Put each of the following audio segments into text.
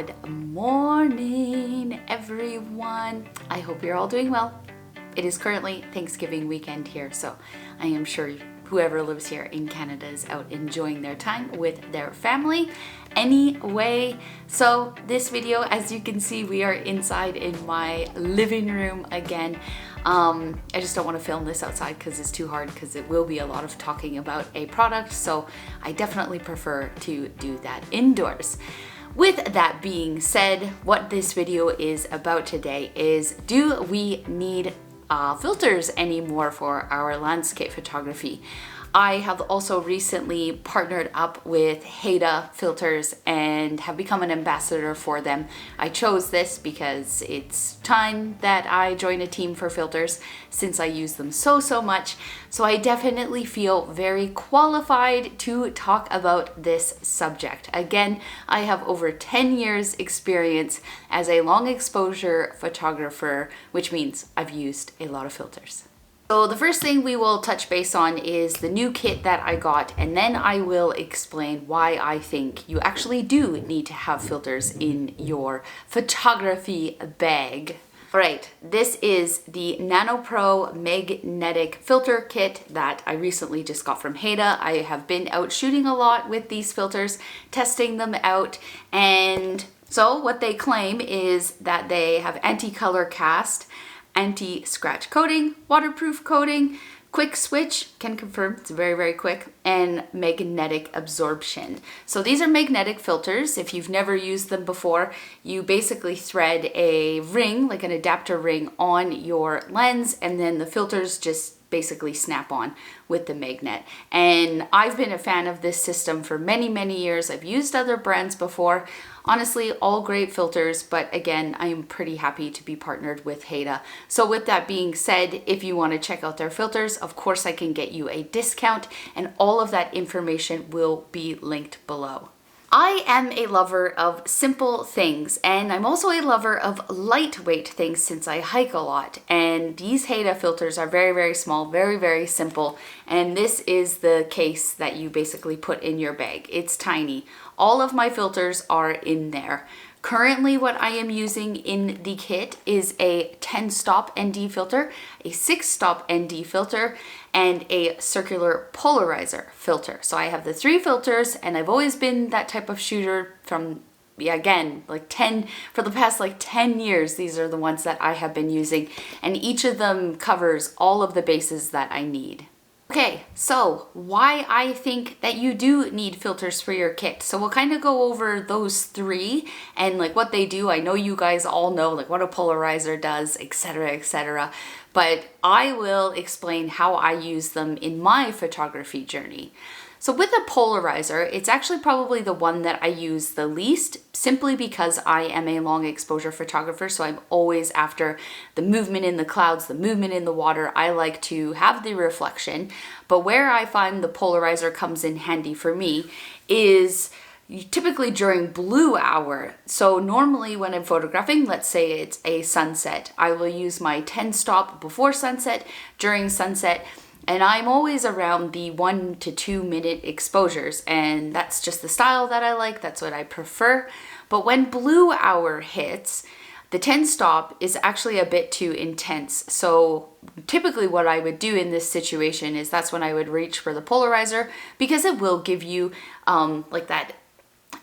Good morning, everyone. I hope you're all doing well. It is currently Thanksgiving weekend here, so I am sure whoever lives here in Canada is out enjoying their time with their family. Anyway, so this video, as you can see, we are inside in my living room again. I just don't want to film this outside because it's too hard, because it will be a lot of talking about a product, so I definitely prefer to do that indoors. With that being said, what this video is about today is, do we need filters anymore for our landscape photography? I have also recently partnered up with Haida filters and have become an ambassador for them. I chose this because it's time that I join a team for filters, since I use them so much. So I definitely feel very qualified to talk about this subject. Again, I have over 10 years experience as a long exposure photographer, which means I've used a lot of filters. So the first thing we will touch base on is the new kit that I got, and then I will explain why I think you actually do need to have filters in your photography bag. Alright, this is the Nano Pro magnetic filter kit that I recently just got from Haida. I have been out shooting a lot with these filters, testing them out, and so what they claim is that they have anti-color cast, anti-scratch coating, waterproof coating, quick switch, can confirm it's very quick, and magnetic absorption. So these are magnetic filters. If you've never used them before, you basically thread a ring, like an adapter ring, on your lens, and then the filters just basically snap on with the magnet. And I've been a fan of this system for many years. I've used other brands before. Honestly, all great filters, but again, I am pretty happy to be partnered with Haida. So with that being said, if you want to check out their filters, of course I can get you a discount, and all of that information will be linked below. I am a lover of simple things, and I'm also a lover of lightweight things since I hike a lot. And these Haida filters are very small, very simple. And this is the case that you basically put in your bag. It's tiny. All of my filters are in there. Currently, what I am using in the kit is a 10-stop ND filter, a 6-stop ND filter, and a circular polarizer filter. So I have the 3 filters, and I've always been that type of shooter from, again, for the past 10 years. These are the ones that I have been using, and each of them covers all of the bases that I need. Okay, so why I think that you do need filters for your kit. So we'll kind of go over those 3 and what they do. I know you guys all know what a polarizer does, etc. But I will explain how I use them in my photography journey. So with a polarizer, it's actually probably the one that I use the least, simply because I am a long exposure photographer, so I'm always after the movement in the clouds, the movement in the water. I like to have the reflection, but where I find the polarizer comes in handy for me is typically during blue hour. So normally when I'm photographing, let's say it's a sunset, I will use my 10-stop before sunset, during sunset, and I'm always around the 1 to 2 minute exposures, and that's just the style that I like, that's what I prefer. But when blue hour hits, the 10-stop is actually a bit too intense. So typically what I would do in this situation is that's when I would reach for the polarizer, because it will give you that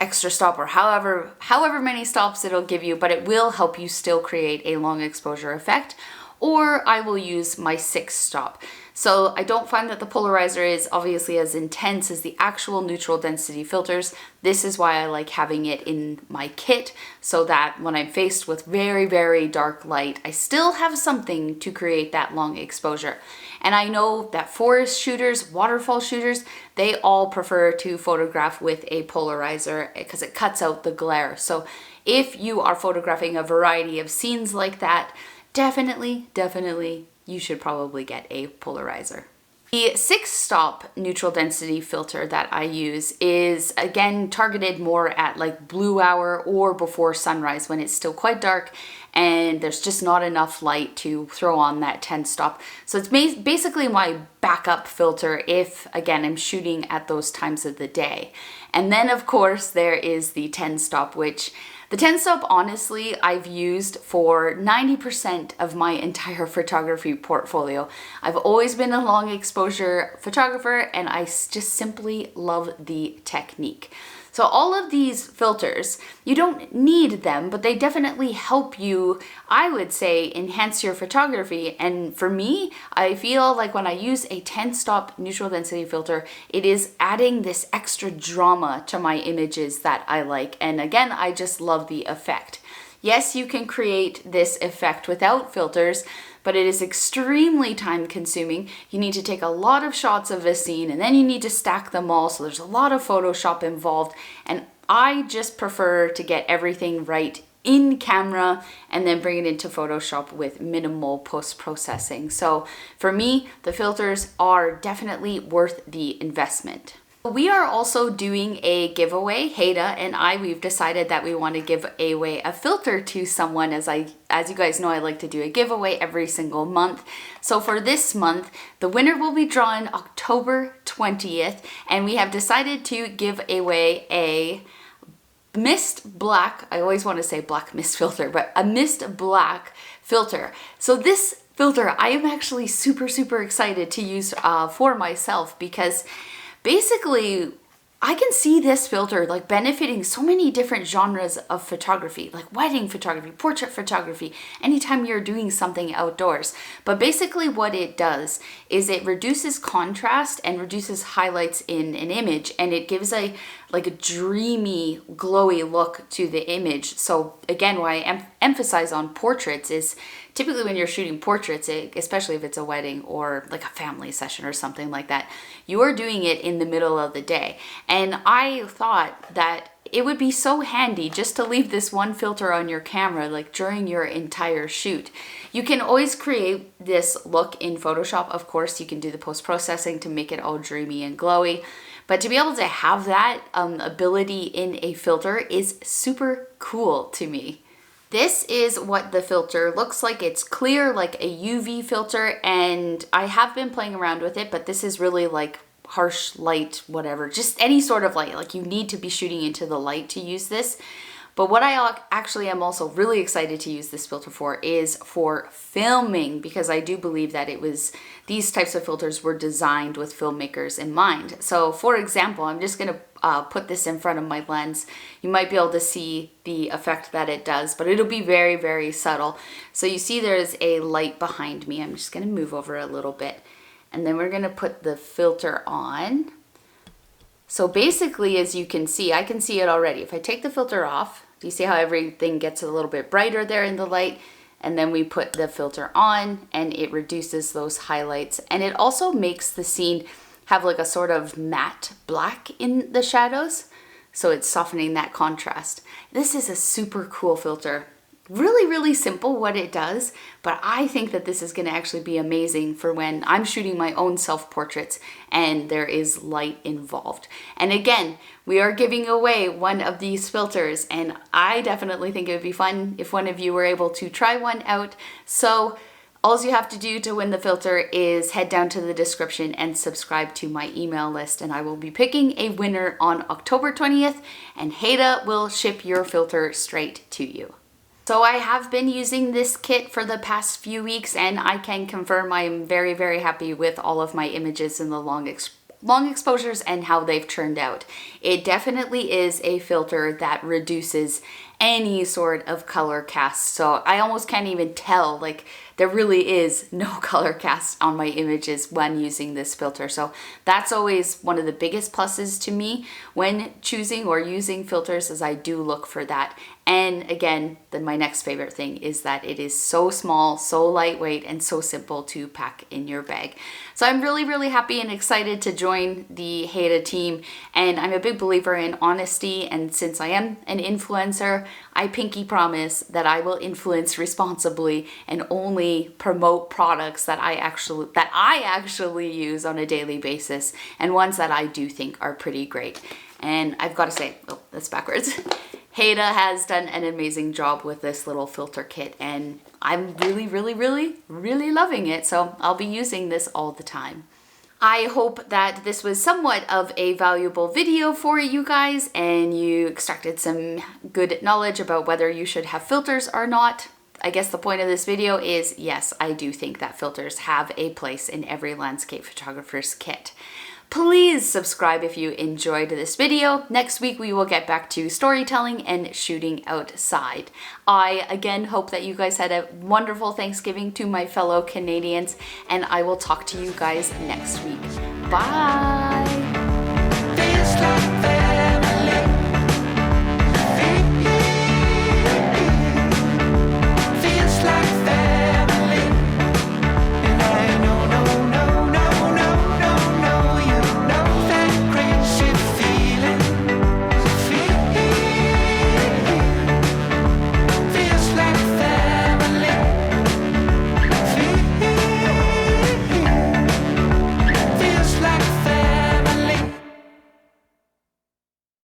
extra stop, or however many stops it'll give you, but it will help you still create a long exposure effect. Or I will use my 6-stop. So I don't find that the polarizer is obviously as intense as the actual neutral density filters. This is why I like having it in my kit, so that when I'm faced with very dark light, I still have something to create that long exposure. And I know that forest shooters, waterfall shooters, they all prefer to photograph with a polarizer because it cuts out the glare. So if you are photographing a variety of scenes like that, definitely you should probably get a polarizer. The 6-stop neutral density filter that I use is again targeted more at blue hour or before sunrise, when it's still quite dark and there's just not enough light to throw on that 10-stop. So it's basically my backup filter if, again, I'm shooting at those times of the day. And then of course there is the 10-stop, which The 10 stop, honestly, I've used for 90% of my entire photography portfolio. I've always been a long exposure photographer, and I just simply love the technique. So all of these filters, you don't need them, but they definitely help you, I would say, enhance your photography. And for me, I feel like when I use a 10 stop neutral density filter, it is adding this extra drama to my images that I like. And again, I just love the effect. Yes, you can create this effect without filters, but it is extremely time consuming. You need to take a lot of shots of a scene and then you need to stack them all. So there's a lot of Photoshop involved. And I just prefer to get everything right in camera and then bring it into Photoshop with minimal post-processing. So for me, the filters are definitely worth the investment. We are also doing a giveaway. Heda and we've decided that we want to give away a filter to someone. As you guys know, I like to do a giveaway every single month. So for this month, the winner will be drawn October 20th, and we have decided to give away a mist black, I always want to say black mist filter, but a mist black filter. So this filter, I am actually super excited to use for myself, because basically, I can see this filter like benefiting so many different genres of photography, like wedding photography, portrait photography, anytime you're doing something outdoors. But basically what it does is it reduces contrast and reduces highlights in an image, and it gives a dreamy, glowy look to the image. So again, why I emphasize on portraits is typically when you're shooting portraits, especially if it's a wedding or like a family session or something like that, you are doing it in the middle of the day. And I thought that it would be so handy just to leave this one filter on your camera like during your entire shoot. You can always create this look in Photoshop. Of course, you can do the post-processing to make it all dreamy and glowy. But to be able to have that ability in a filter is super cool to me. This is what the filter looks like. It's clear like a UV filter, and I have been playing around with it, but this is really like harsh light, whatever, just any sort of light. Like you need to be shooting into the light to use this. But what I actually am also really excited to use this filter for is for filming, because I do believe that these types of filters were designed with filmmakers in mind. So for example, I'm just going to put this in front of my lens. You might be able to see the effect that it does, but it'll be very subtle. So you see there's a light behind me. I'm just going to move over a little bit, and then we're going to put the filter on. So basically, as you can see, I can see it already. If I take the filter off, do you see how everything gets a little bit brighter there in the light? And then we put the filter on and it reduces those highlights. And it also makes the scene have like a sort of matte black in the shadows. So it's softening that contrast. This is a super cool filter. Really simple what it does, but I think that this is going to actually be amazing for when I'm shooting my own self-portraits and there is light involved. And again, we are giving away one of these filters, and I definitely think it would be fun if one of you were able to try one out. So all you have to do to win the filter is head down to the description and subscribe to my email list, and I will be picking a winner on October 20th, and Heda will ship your filter straight to you. So I have been using this kit for the past few weeks, and I can confirm I am very happy with all of my images in the long exposures and how they've turned out. It definitely is a filter that reduces any sort of color cast. So I almost can't even tell, like there really is no color cast on my images when using this filter. So that's always one of the biggest pluses to me when choosing or using filters, as I do look for that. And again, then my next favorite thing is that it is so small, so lightweight, and so simple to pack in your bag. So I'm really happy and excited to join the Heda team, and I'm a big believer in honesty, and since I am an influencer, I pinky promise that I will influence responsibly and only promote products that I actually use on a daily basis, and ones that I do think are pretty great. And I've got to say, oh, that's backwards. Heda has done an amazing job with this little filter kit, and I'm really loving it. So I'll be using this all the time. I hope that this was somewhat of a valuable video for you guys and you extracted some good knowledge about whether you should have filters or not. I guess the point of this video is, yes, I do think that filters have a place in every landscape photographer's kit. Please subscribe if you enjoyed this video. Next week we will get back to storytelling and shooting outside. I again hope that you guys had a wonderful Thanksgiving to my fellow Canadians, and I will talk to you guys next week. Bye!